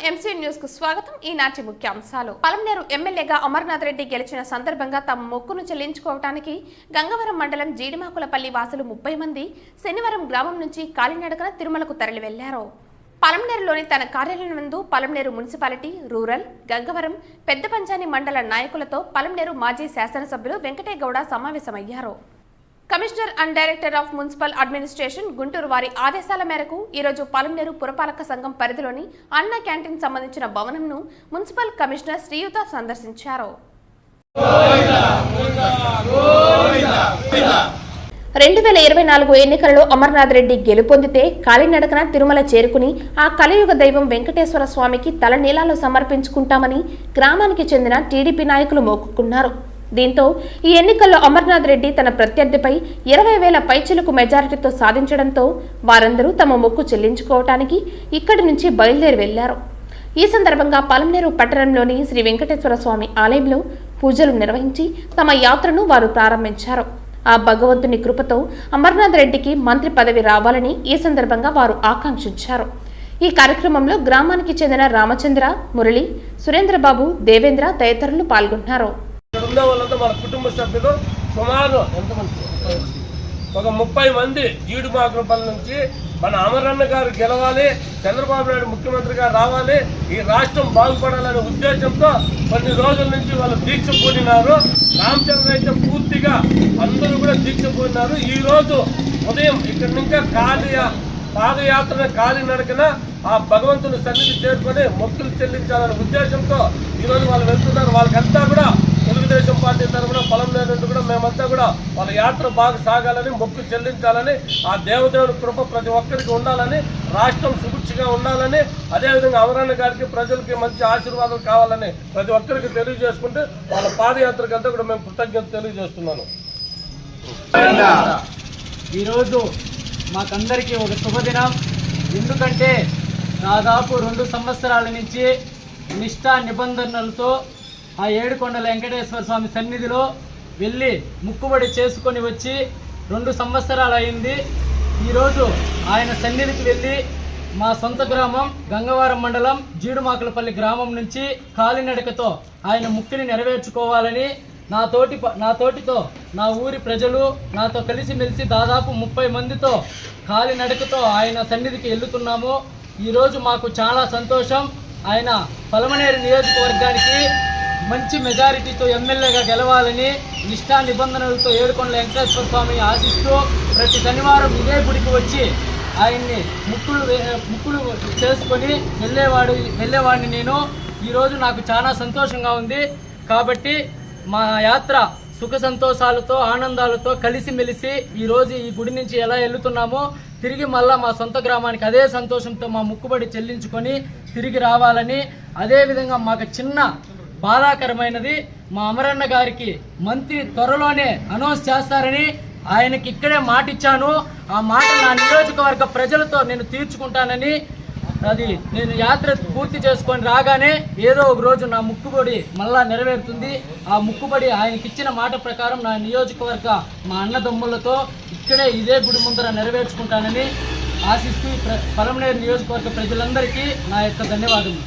MC news కు స్వాగతం. ఈనాటి ముఖ్యాంశాలు. పలమనేరు ఎమ్మెల్యేగా అమర్నాథ్ రెడ్డి గెలిచిన సందర్భంగా తమ మొక్కును చెల్లించుకోవడానికి గంగవరం మండలం జీడిమాకులపల్లి వాసులు 30 మంది శనివారం గ్రామం నుంచి కాలినడకన తిరుమలకు తరలి వెళ్లారు. పలమనేరులోని తన కార్యాలయం నందు పలమనేరు మున్సిపాలిటీ, రూరల్, గంగవరం, పెద్ద పంచాని మండల నాయకులతో పలమనేరు మాజీ శాసనసభ్యులు వెంకటేగౌడ సమావేశమయ్యారు. Commissioner and director of municipal administration Guntur వారి ఆదేశాల మేరకు ఈరోజు పలమనేరు పురపాలక సంఘం పరిధిలోని అన్న క్యాంటీన్ సంబంధించిన భవనంను మున్సిపల్ కమిషనర్ శ్రీయుత సందర్శించారు. 2024 ఎన్నికలలో అమర్నాథ్ రెడ్డి గెలుపొందితే కాలినడకన తిరుమల చేరుకుని ఆ కలియుగ దైవం వెంకటేశ్వర స్వామికి తలనీలాలు సమర్పించుకుంటామని గ్రామానికి చెందిన టీడీపీ నాయకులు మొక్కుకున్నారు. దీంతో ఈ ఎన్నికల్లో అమర్నాథ్ రెడ్డి తన ప్రత్యర్థిపై 20,000 పైచిలకు మెజారిటీతో సాధించడంతో వారందరూ తమ మొక్కు చెల్లించుకోవటానికి ఇక్కడి నుంచి బయలుదేరి వెళ్లారు. ఈ సందర్భంగా పలమనేరు పట్టణంలోని శ్రీ వెంకటేశ్వర స్వామి ఆలయంలో పూజలు నిర్వహించి తమ యాత్రను వారు ప్రారంభించారు. ఆ భగవంతుని కృపతో అమర్నాథ్ రెడ్డికి మంత్రి పదవి రావాలని ఈ సందర్భంగా వారు ఆకాంక్షించారు. ఈ కార్యక్రమంలో గ్రామానికి చెందిన రామచంద్ర, మురళి, సురేంద్రబాబు, దేవేంద్ర తదితరులు పాల్గొన్నారు. మన కుటుంబ సభ్యులు సుమారు ఒక 30 మంది జీడిమాకులపల్లి నుంచి మన అమరన్న గారు గెలవాలి, చంద్రబాబు నాయుడు ముఖ్యమంత్రిగా రావాలి, ఈ రాష్ట్రం బాగుపడాలనే ఉద్దేశంతో కొన్ని రోజుల నుంచి వాళ్ళు దీక్ష పూనినారు. రామచంద్ర అయితే పూర్తిగా అందరూ కూడా దీక్ష పూనినారు. ఈ రోజు ఉదయం ఇక్కడి నుంచి పాదయాత్ర కాలినడకన ఆ భగవంతుని సన్నిధి చేరుకొని మొక్కులు చెల్లించాలనే ఉద్దేశంతో ఈరోజు వాళ్ళు వెళ్తున్నారు. వాళ్ళకంతా కూడా తెలుగుదేశం పార్టీ తరఫున పలమనేరు నుండి కూడా మేమంతా కూడా వాళ్ళ యాత్ర బాగా సాగాలని, మొక్కు చెల్లించాలని, ఆ దేవదేవుని కృప ప్రతి ఒక్కరికి ఉండాలని, రాష్ట్రం సుభిక్షగా ఉండాలని, అదేవిధంగా అమరన్న గారికి ప్రజలకి మంచి ఆశీర్వాదం కావాలని ప్రతి ఒక్కరికి తెలియజేసుకుంటూ వాళ్ళ పాదయాత్రకి అంతా కూడా మేము కృతజ్ఞత తెలియజేస్తున్నాను. ఈరోజు మాకందరికీ ఒక శుభదినం. ఎందుకంటే దాదాపు 2 సంవత్సరాల నుంచి నిష్ఠా నిబంధనలతో ఆ ఏడుకొండల వెంకటేశ్వర స్వామి సన్నిధిలో వెళ్ళి ముక్కుబడి చేసుకొని వచ్చి 2 సంవత్సరాలు అయింది. ఈరోజు ఆయన సన్నిధికి వెళ్ళి మా సొంత గ్రామం గంగవరం మండలం జీడిమాకులపల్లి గ్రామం నుంచి కాలినడకతో ఆయన ముక్కిని నెరవేర్చుకోవాలని నాతోటితో నా ఊరి ప్రజలు నాతో కలిసిమెలిసి దాదాపు 30 మందితో కాలినడకతో ఆయన సన్నిధికి వెళ్తున్నాము. ఈరోజు మాకు చాలా సంతోషం. ఆయన పలమనేరు నియోజకవర్గానికి మంచి మెజారిటీతో ఎమ్మెల్యేగా గెలవాలని నిష్ఠా నిబంధనలతో ఏడుకొండల వెంకటేశ్వర స్వామిని ఆశిస్తూ ప్రతి శనివారం ఇదే గుడికి వచ్చి ఆయన్ని ముక్కులు చేసుకొని వెళ్ళేవాడిని నేను. ఈరోజు నాకు చాలా సంతోషంగా ఉంది. కాబట్టి మా యాత్ర సుఖ సంతోషాలతో ఆనందాలతో కలిసిమెలిసి ఈరోజు ఈ గుడి నుంచి ఎలా వెళ్తున్నామో తిరిగి మళ్ళా మా సొంత గ్రామానికి అదే సంతోషంతో మా ముక్కుబడి చెల్లించుకొని తిరిగి రావాలని, అదేవిధంగా మాకు చిన్న బాధాకరమైనది మా అమరన్న గారికి మంత్రి త్వరలోనే అనౌన్స్ చేస్తారని ఆయనకి ఇక్కడే మాట ఇచ్చాను. ఆ మాట నా నియోజకవర్గ ప్రజలతో నేను తీర్చుకుంటానని, అది నేను యాత్ర పూర్తి చేసుకొని రాగానే ఏదో ఒక రోజు నా ముక్కుబడి మళ్ళా నెరవేరుతుంది. ఆ ముక్కుబడి ఆయనకి ఇచ్చిన మాట ప్రకారం నా నియోజకవర్గ మా అన్నదమ్ములతో ఇక్కడే ఇదే గుడి ముందర నెరవేర్చుకుంటానని ఆశిస్తూ పలమనేరు నియోజకవర్గ ప్రజలందరికీ నా యొక్క ధన్యవాదములు.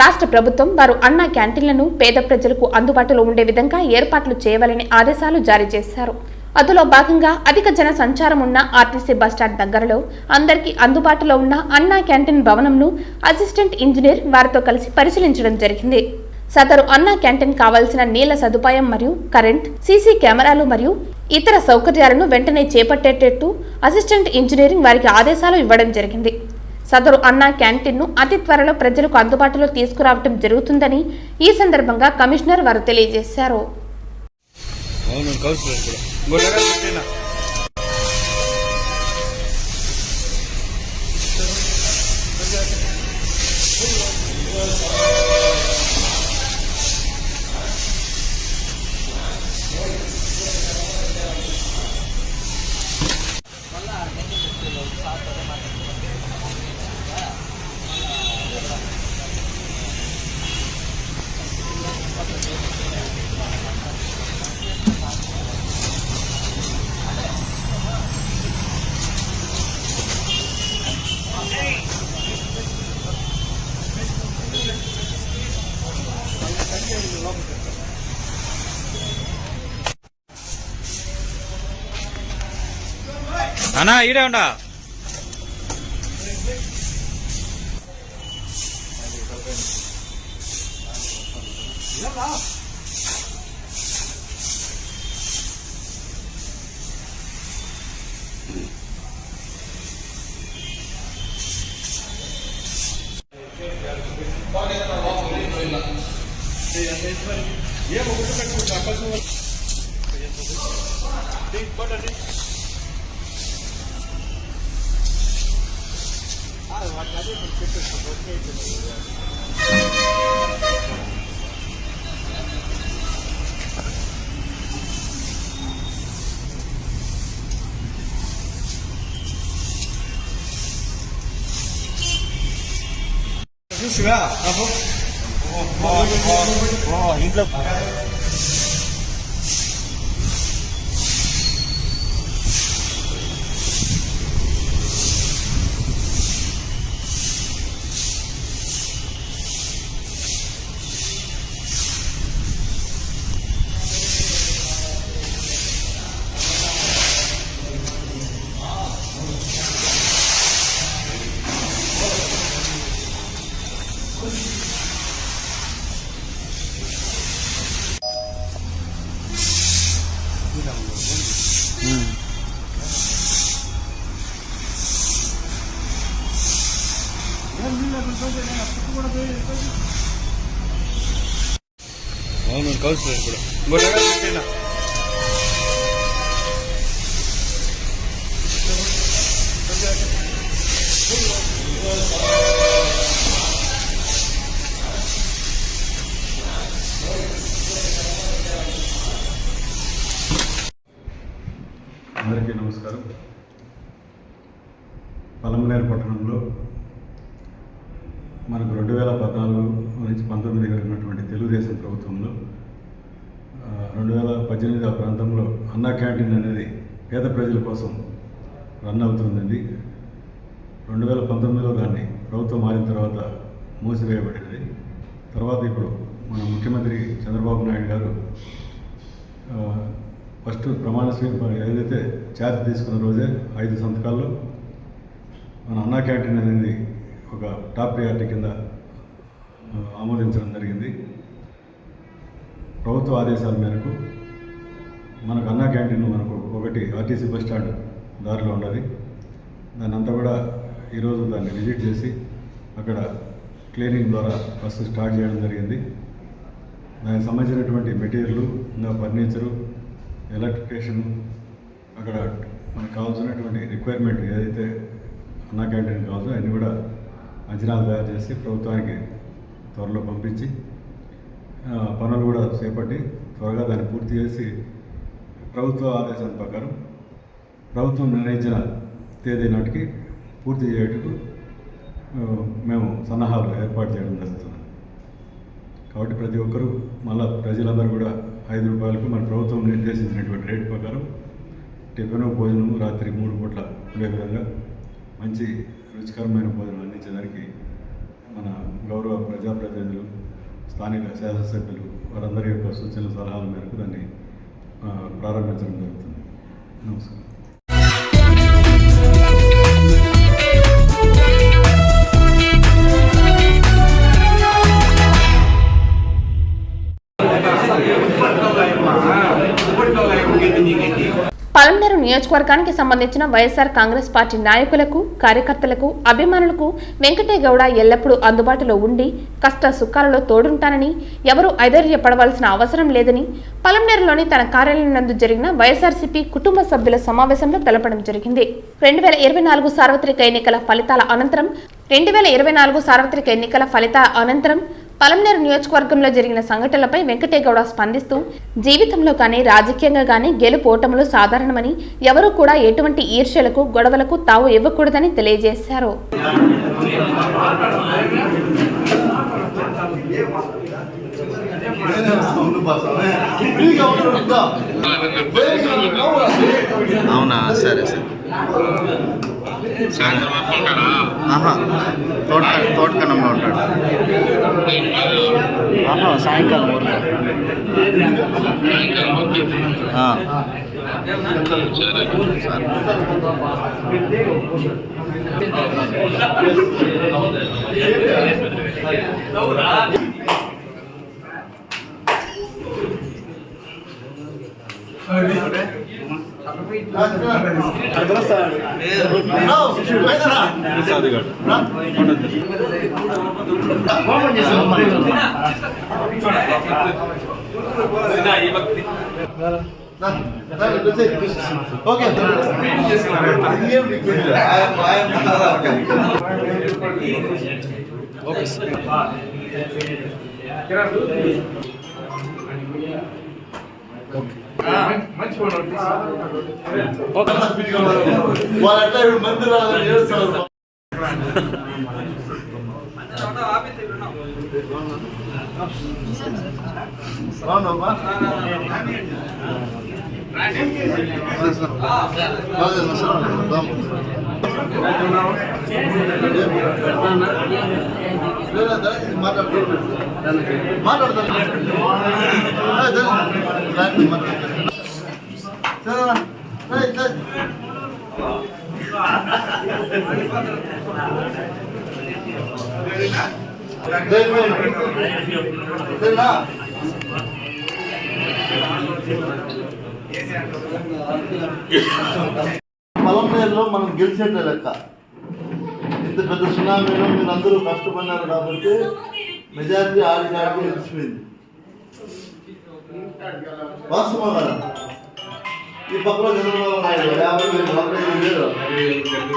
రాష్ట్ర ప్రభుత్వం వారు అన్న క్యాంటీన్లను పేద ప్రజలకు అందుబాటులో ఉండే విధంగా ఏర్పాట్లు చేయవాలని ఆదేశాలు జారీ చేశారు. అందులో భాగంగా అధిక జన సంచారం ఉన్న ఆర్టీసీ బస్టాండ్ దగ్గరలో అందరికీ అందుబాటులో ఉన్న అన్నా క్యాంటీన్ భవనంను అసిస్టెంట్ ఇంజనీర్ వారితో కలిసి పరిశీలించడం జరిగింది. సదరు అన్నా క్యాంటీన్ కావాల్సిన నీళ్ల సదుపాయం మరియు కరెంట్, సీసీ కెమెరాలు మరియు ఇతర సౌకర్యాలను వెంటనే చేపట్టేటట్టు అసిస్టెంట్ ఇంజనీరింగ్ వారికి ఆదేశాలు ఇవ్వడం జరిగింది. సదరు అన్నా క్యాంటీన్ను అతి త్వరలో ప్రజలకు అందుబాటులో తీసుకురావడం జరుగుతుందని ఈ సందర్భంగా కమిషనర్ వారు తెలియజేశారు. అన్నా ఈడే ఉండా చూసిగా ఇంట్లో అవును కౌన్సిలర్ కూడా పెట్టినా అందరికీ నమస్కారం. పలమనేరు పట్టణంలో మనకు 2014 నుంచి 19 ఉన్నటువంటి తెలుగుదేశం ప్రభుత్వంలో 2018 ఆ ప్రాంతంలో అన్నా క్యాంటీన్ అనేది పేద ప్రజల కోసం రన్ అవుతుంది. 2019లో దాన్ని ప్రభుత్వం మారిన తర్వాత మూసివేయబడింది. తర్వాత ఇప్పుడు మన ముఖ్యమంత్రి చంద్రబాబు నాయుడు గారు ఫస్ట్ ప్రమాణ స్వీకారం ఏదైతే ఛార్జ్ తీసుకున్న రోజే 5 సంతకాల్లో మన అన్నా క్యాంటీన్ అనేది ఒక టాప్ ప్రయారిటీ కింద ఆమోదించడం జరిగింది. ప్రభుత్వ ఆదేశాల మేరకు మనకు అన్నా క్యాంటీన్ మనకు ఒకటి ఆర్టీసీ బస్ స్టాండ్ దారిలో ఉన్నది. దాన్ని అంతా కూడా ఈరోజు దాన్ని విజిట్ చేసి అక్కడ క్లీనింగ్ ద్వారా ఫస్ట్ స్టార్ట్ చేయడం జరిగింది. దానికి సంబంధించినటువంటి మెటీరియల్ ఇంకా ఫర్నిచరు, ఎలక్ట్రికేషన్, అక్కడ మనకు కావాల్సినటువంటి రిక్వైర్మెంట్ ఏదైతే అన్నా క్యాంటీన్ కావాల్సో అన్నీ కూడా అంచనాలు తయారు చేసి ప్రభుత్వానికి త్వరలో పంపించి పనులు కూడా చేపట్టి త్వరగా దాన్ని పూర్తి చేసి ప్రభుత్వ ఆదేశాల ప్రకారం ప్రభుత్వం నిర్ణయించిన తేదీ నాటికి పూర్తి చేయటకు మేము సన్నాహాలు ఏర్పాటు చేయడం జరుగుతుంది. కాబట్టి ప్రతి ఒక్కరూ మళ్ళా ప్రజలందరూ కూడా 5 రూపాయలకు మన ప్రభుత్వం నిర్దేశించినటువంటి రేటు ప్రకారం టిఫిన్, భోజనం రాత్రి 3 పూట్ల ఉండే విధంగా మంచి రుచికరమైన భోజనం అందించడానికి మన గౌరవ ప్రజాప్రతినిధులు, స్థానిక శాసనసభ్యులు వారందరి యొక్క సూచనల సలహాల మేరకు దాన్ని ప్రారంభించడం జరుగుతుంది. నమస్కారం. పలమనేరు నియోజకవర్గానికి సంబంధించిన వైఎస్ఆర్ కాంగ్రెస్ పార్టీ నాయకులకు, కార్యకర్తలకు, అభిమానులకు వెంకటేగౌడ ఎల్లప్పుడూ అందుబాటులో ఉండి కష్ట సుఖాలలో తోడుంటానని, ఎవరూ ఐధైర్యపడవలసిన అవసరం లేదని పలంనేరులోని తన కార్యాలయం నందు జరిగిన వైఎస్ఆర్సీపీ కుటుంబ సభ్యుల సమావేశంలో తెలపడం జరిగింది. 2024 సార్వత్రిక ఎన్నికల ఫలితాల అనంతరం పలంనేరు నియోజకవర్గంలో జరిగిన సంఘటనలపై వెంకటేగౌడ స్పందిస్తూ జీవితంలో కానీ రాజకీయంగా కానీ గెలుపు ఓటములు సాధారణమని, ఎవరూ కూడా ఎటువంటి ఈర్ష్యలకు, గొడవలకు తావు ఇవ్వకూడదని తెలియజేశారు. అవునా, సరే సరే. తోటకనంలో ఉంటాడు. సాయంకాలం వాళ్ళట్లా మంది రాదని చేస్తారు. పలంనేరులో మనం గెలిచేట లెక్క. ఇంత పెద్ద సునామీలో మీరు అందరూ కష్టపడినారు కాబట్టి మెజారిటీ ఆడికి గెలిచిపోయింది. వాస్తవం కదా. ఈ పక్కలో చంద్రబాబు నాయుడు 50,000, 45,000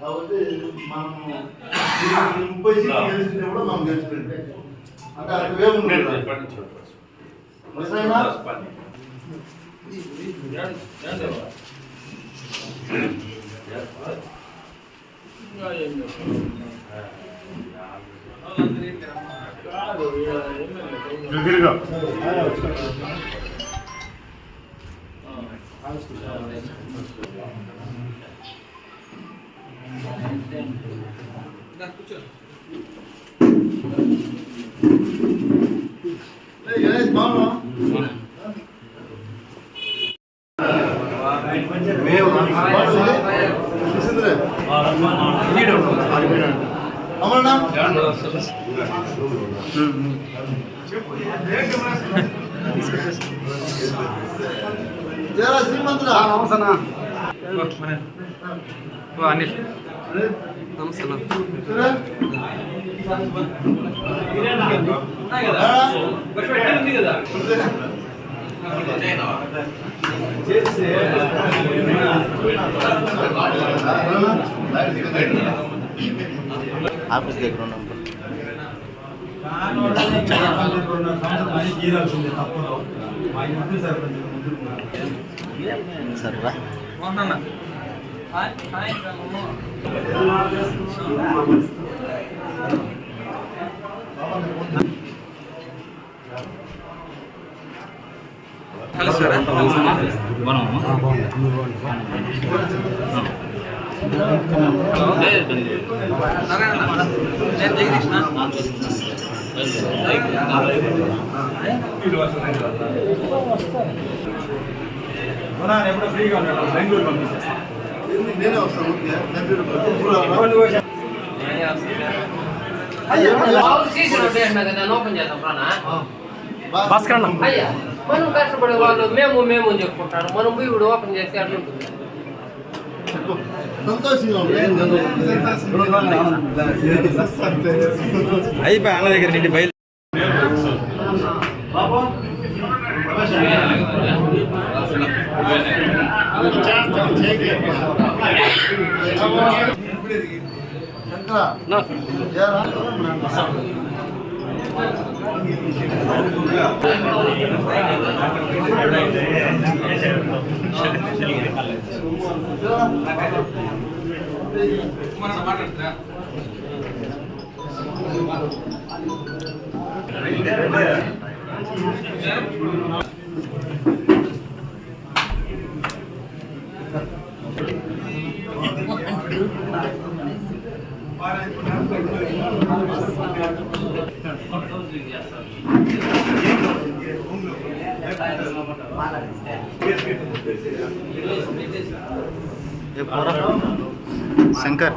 కాబట్టి మనము 30 సీట్లు గెలిచింటే కూడా మనం గెలిచిపోయింది. అంటే అక్కడ ఏముంది శ్రీమంతుడా అనిల్ నమస్తే. ఆఫీస్ దగ్గర ఉన్నాం. సరే ఎప్పుడు ఫ్రీగా ఉన్నాడు బెంగళూరు పంపించేస్తాను. నేనే వస్తాను. భాస్కర్ మనం కష్టపడే వాళ్ళు మేము అని చెప్పుకుంటారు. మనం పోయి ఇప్పుడు ఓపెన్ చేస్తే అట్లా ఉంటుంది. సంతోషంగా అయిపోయి అన్న దగ్గర నుండి బయలు శంకర్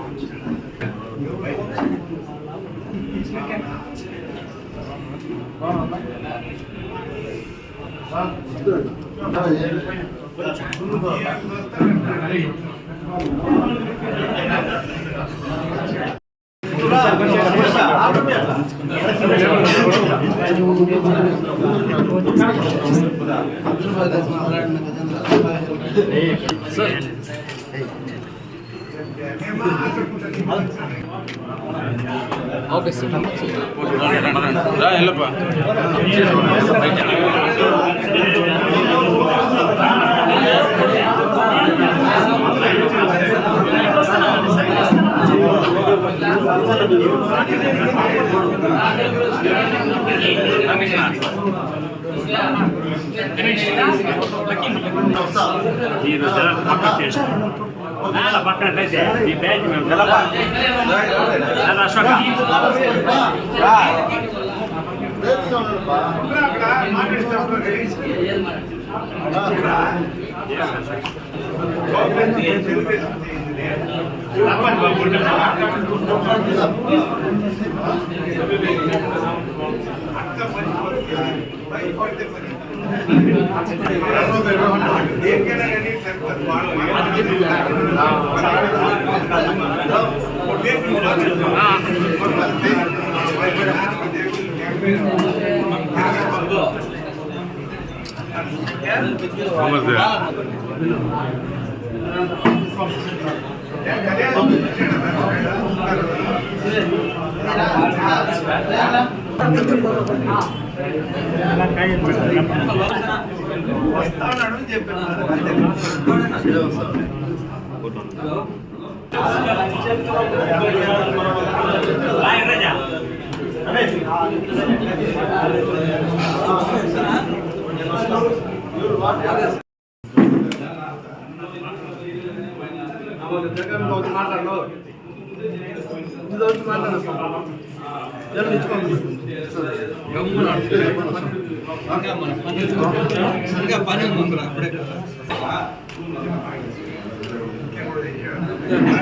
ఓకే సార్. పక్కనట్లయితే ఈ బ్యాచ్ మేము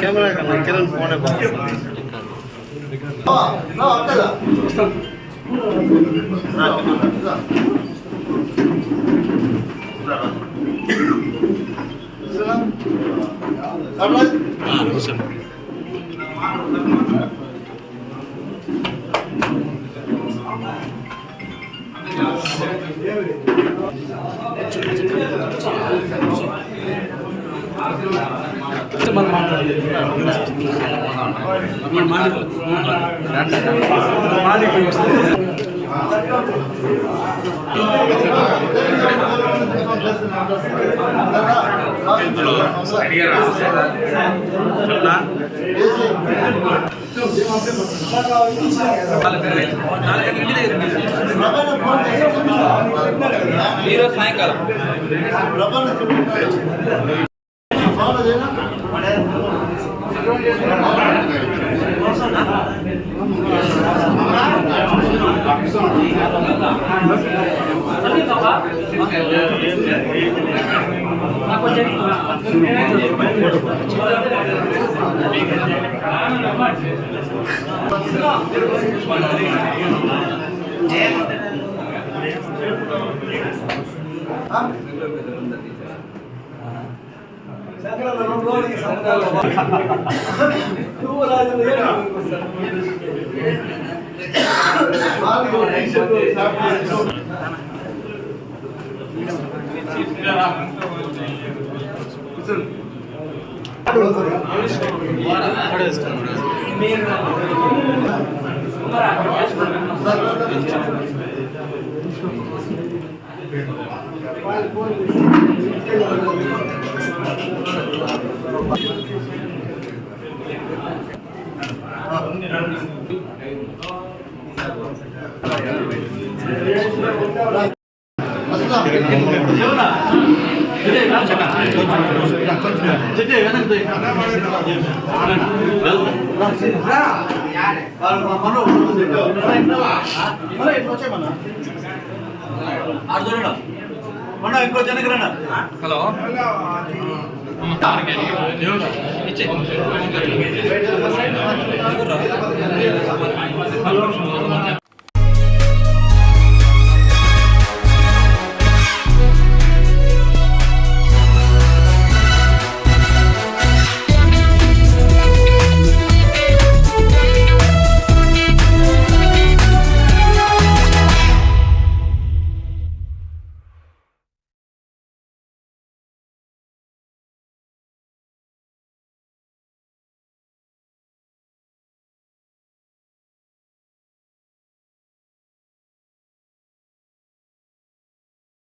కెమెరా కన్నా కిరణ్ ఫోనే బాగుంది. సాయంకాలం Yeah. హలో